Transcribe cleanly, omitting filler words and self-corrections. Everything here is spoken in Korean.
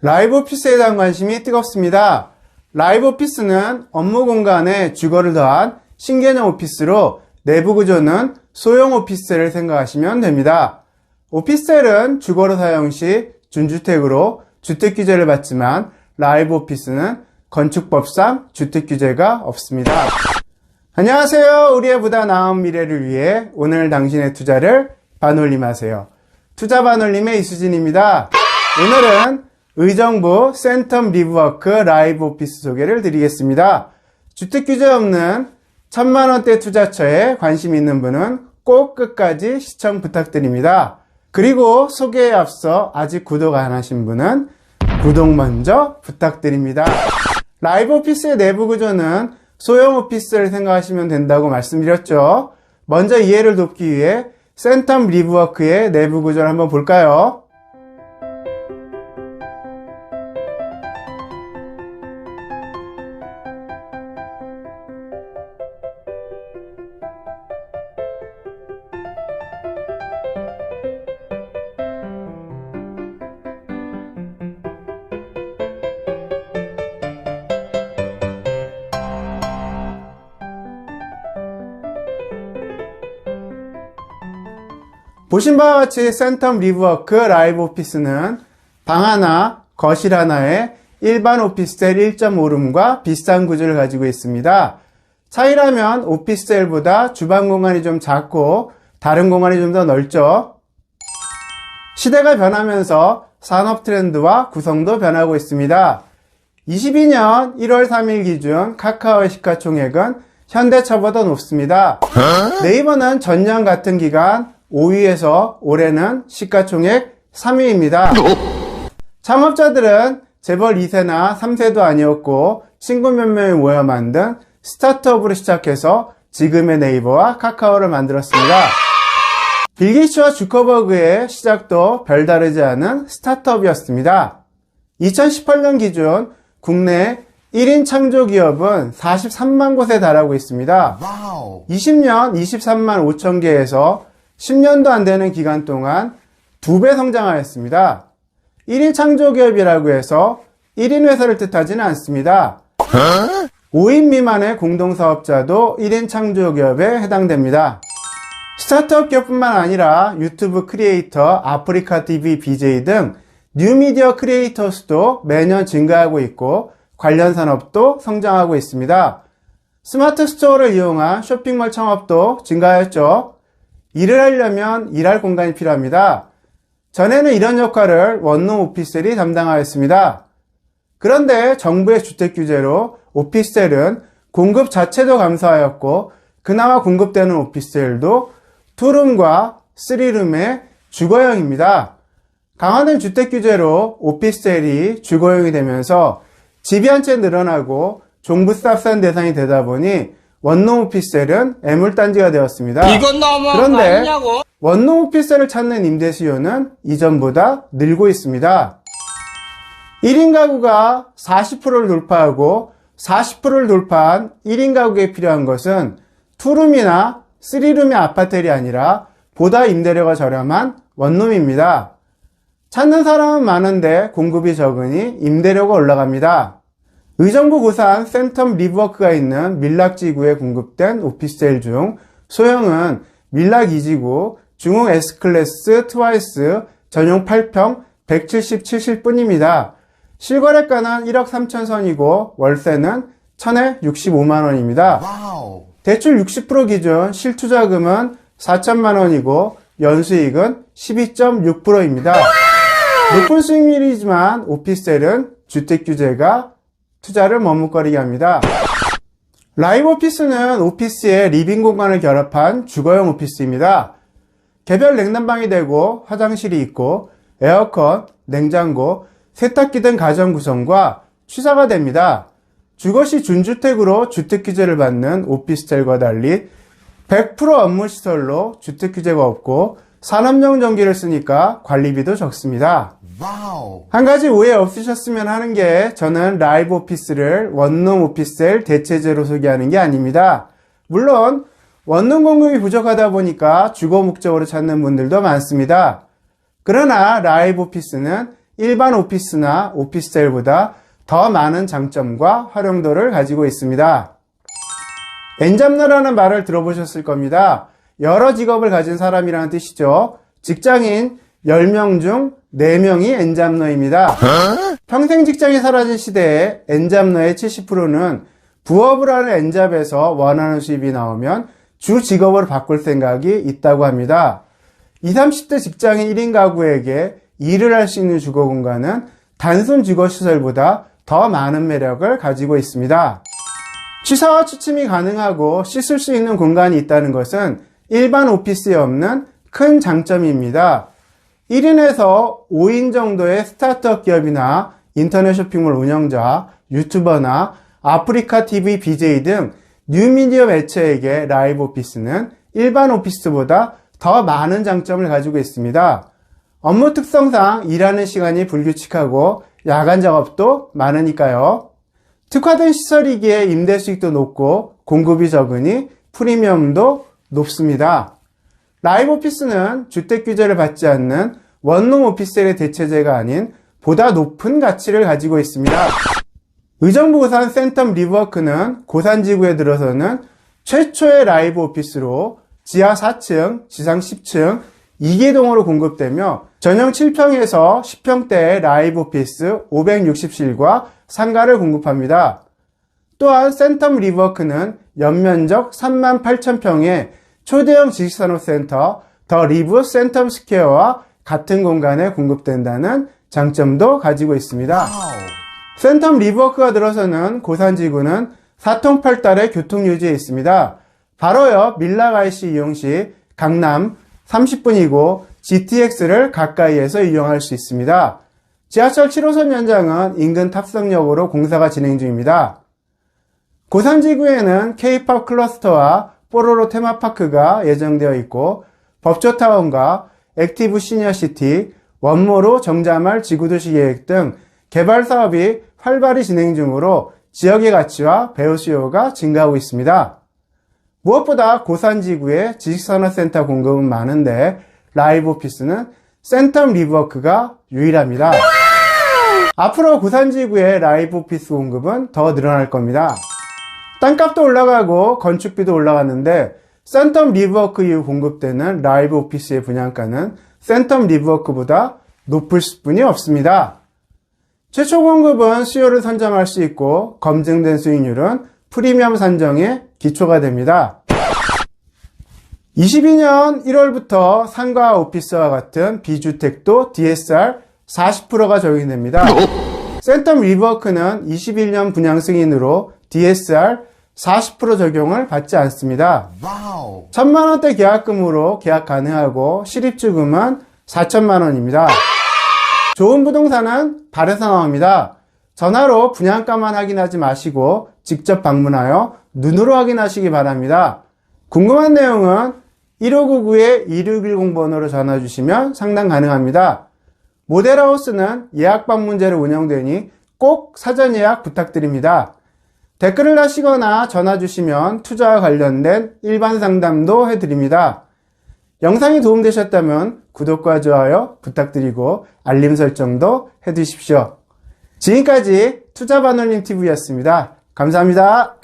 라이브 오피스에 대한 관심이 뜨겁습니다. 라이브 오피스는 업무 공간에 주거를 더한 신개념 오피스로 내부 구조는 소형 오피스텔을 생각하시면 됩니다. 오피스텔은 주거로 사용 시 준주택으로 주택 규제를 받지만 라이브 오피스는 건축법상 주택 규제가 없습니다. 안녕하세요. 우리의 보다 나은 미래를 위해 오늘 당신의 투자를 반올림하세요. 투자 반올림의 이수진입니다. 오늘은 의정부 센텀 리브워크 라이브 오피스 소개를 드리겠습니다. 주택 규제 없는 1000만원대 투자처에 관심 있는 분은 꼭 끝까지 시청 부탁드립니다. 그리고 소개에 앞서 아직 구독 안 하신 분은 구독 먼저 부탁드립니다. 라이브 오피스의 내부 구조는 소형 오피스를 생각하시면 된다고 말씀드렸죠. 먼저 이해를 돕기 위해 센텀 리브워크의 내부 구조를 한번 볼까요? 보신 바와 같이 센텀 리브워크 라이브 오피스는 방 하나, 거실 하나에 일반 오피스텔 1.5룸과 비슷한 구조를 가지고 있습니다. 차이라면 오피스텔보다 주방 공간이 좀 작고 다른 공간이 좀 더 넓죠. 시대가 변하면서 산업 트렌드와 구성도 변하고 있습니다. 22년 1월 3일 기준 카카오의 시가총액은 현대차보다 높습니다. 네이버는 전년 같은 기간 5위에서 올해는 시가총액 3위입니다. 창업자들은 재벌 2세나 3세도 아니었고 친구 몇 명이 모여 만든 스타트업으로 시작해서 지금의 네이버와 카카오를 만들었습니다. 빌 게이츠와 주커버그의 시작도 별다르지 않은 스타트업이었습니다. 2018년 기준 국내 1인 창조 기업은 43만 곳에 달하고 있습니다. 20년 23만 5천 개에서 10년도 안 되는 기간 동안 2배 성장하였습니다. 1인 창조기업이라고 해서 1인 회사를 뜻하지는 않습니다. 5인 미만의 공동사업자도 1인 창조기업에 해당됩니다. 스타트업 기업뿐만 아니라 유튜브 크리에이터, 아프리카TV BJ 등 뉴미디어 크리에이터 수도 매년 증가하고 있고 관련 산업도 성장하고 있습니다. 스마트 스토어를 이용한 쇼핑몰 창업도 증가하였죠. 일을 하려면 일할 공간이 필요합니다. 전에는 이런 역할을 원룸 오피스텔이 담당하였습니다. 그런데 정부의 주택 규제로 오피스텔은 공급 자체도 감소하였고 그나마 공급되는 오피스텔도 2룸과 3룸의 주거형입니다. 강화된 주택 규제로 오피스텔이 주거형이 되면서 집이 한 채 늘어나고 종부세 대상이 되다 보니 원룸 오피스텔은 애물단지가 되었습니다. 이건 너무한 거 그런데 아니냐고? 원룸 오피스텔을 찾는 임대 수요는 이전보다 늘고 있습니다. 1인 가구가 40%를 돌파하고 40%를 돌파한 1인 가구에 필요한 것은 2룸이나 3룸의 아파텔이 아니라 보다 임대료가 저렴한 원룸입니다. 찾는 사람은 많은데 공급이 적으니 임대료가 올라갑니다. 의정부 고산 센텀 리브워크가 있는 밀락지구에 공급된 오피스텔 중 소형은 밀락 2지구, 중흥 S클래스 트와이스 전용 8평 177실 뿐입니다. 실거래가는 1억 3천 선이고 월세는 1000에 65만원입니다. 대출 60% 기준 실투자금은 4천만원이고 연수익은 12.6%입니다. 높은 수익률이지만 오피스텔은 주택 규제가 투자를 머뭇거리게 합니다. 라이브 오피스는 오피스의 리빙 공간을 결합한 주거용 오피스입니다. 개별 냉난방이 되고 화장실이 있고 에어컨, 냉장고, 세탁기 등 가전 구성과 취사가 됩니다. 주거시 준주택으로 주택 규제를 받는 오피스텔과 달리 100% 업무시설로 주택 규제가 없고 산업용 전기를 쓰니까 관리비도 적습니다. 한 가지 오해 없으셨으면 하는 게 저는 라이브 오피스를 원룸 오피스텔 대체제로 소개하는 게 아닙니다. 물론 원룸 공급이 부족하다 보니까 주거 목적으로 찾는 분들도 많습니다. 그러나 라이브 오피스는 일반 오피스나 오피스텔보다 더 많은 장점과 활용도를 가지고 있습니다. 엔잡러라는 말을 들어보셨을 겁니다. 여러 직업을 가진 사람이라는 뜻이죠. 직장인 10명 중 4명이 엔잡러입니다. 평생 직장이 사라진 시대에 엔잡러의 70%는 부업을 하는 엔잡에서 원하는 수입이 나오면 주 직업으로 바꿀 생각이 있다고 합니다. 20, 30대 직장인 1인 가구에게 일을 할 수 있는 주거 공간은 단순 주거시설보다 더 많은 매력을 가지고 있습니다. 취사와 취침이 가능하고 씻을 수 있는 공간이 있다는 것은 일반 오피스에 없는 큰 장점입니다. 1인에서 5인 정도의 스타트업 기업이나 인터넷 쇼핑몰 운영자, 유튜버나 아프리카 TV BJ 등 뉴미디어 매체에게 라이브 오피스는 일반 오피스보다 더 많은 장점을 가지고 있습니다. 업무 특성상 일하는 시간이 불규칙하고 야간 작업도 많으니까요. 특화된 시설이기에 임대 수익도 높고 공급이 적으니 프리미엄도 높습니다. 라이브 오피스는 주택 규제를 받지 않는 원룸 오피스텔의 대체제가 아닌 보다 높은 가치를 가지고 있습니다. 의정부 고산 센텀 리브워크는 고산지구에 들어서는 최초의 라이브 오피스로 지하 4층, 지상 10층 2개동으로 공급되며 전용 7평에서 10평대의 라이브 오피스 560실과 상가를 공급합니다. 또한 센텀 리브워크는 연면적 38,000평의 초대형 지식산업센터 더 리브 센텀 스퀘어와 같은 공간에 공급된다는 장점도 가지고 있습니다. 센텀 리브워크가 들어서는 고산지구는 4통팔달의 교통유지에 있습니다. 바로 옆 밀락IC 이용 시 강남 30분이고 GTX를 가까이에서 이용할 수 있습니다. 지하철 7호선 연장은 인근 탑승역으로 공사가 진행 중입니다. 고산지구에는 K-POP 클러스터와 뽀로로 테마파크가 예정되어 있고 법조타운과 액티브 시니어시티, 원모로 정자말 지구도시 계획 등 개발 사업이 활발히 진행 중으로 지역의 가치와 배우 수요가 증가하고 있습니다. 무엇보다 고산지구에 지식산업센터 공급은 많은데 라이브 오피스는 센텀 리브워크가 유일합니다. 앞으로 고산지구의 라이브 오피스 공급은 더 늘어날 겁니다. 땅값도 올라가고 건축비도 올라갔는데 센텀 리브워크 이후 공급되는 라이브 오피스의 분양가는 센텀 리브워크보다 높을 수뿐이 없습니다. 최초 공급은 수요를 선점할 수 있고 검증된 수익률은 프리미엄 산정에 기초가 됩니다. 22년 1월부터 상가 오피스와 같은 비주택도 DSR 40%가 적용됩니다. 센텀 리브워크는 21년 분양 승인으로 DSR 40% 적용을 받지 않습니다. 1,000만원대 계약금으로 계약 가능하고 실입주금은 4천만원입니다. 좋은 부동산은 발에서 나옵니다. 전화로 분양가만 확인하지 마시고 직접 방문하여 눈으로 확인하시기 바랍니다. 궁금한 내용은 1599-2610번으로 전화 주시면 상담 가능합니다. 모델하우스는 예약 방문제로 운영되니 꼭 사전 예약 부탁드립니다. 댓글을 하시거나 전화 주시면 투자와 관련된 일반 상담도 해드립니다. 영상이 도움되셨다면 구독과 좋아요 부탁드리고 알림 설정도 해두십시오. 지금까지 투자바누님TV였습니다. 감사합니다.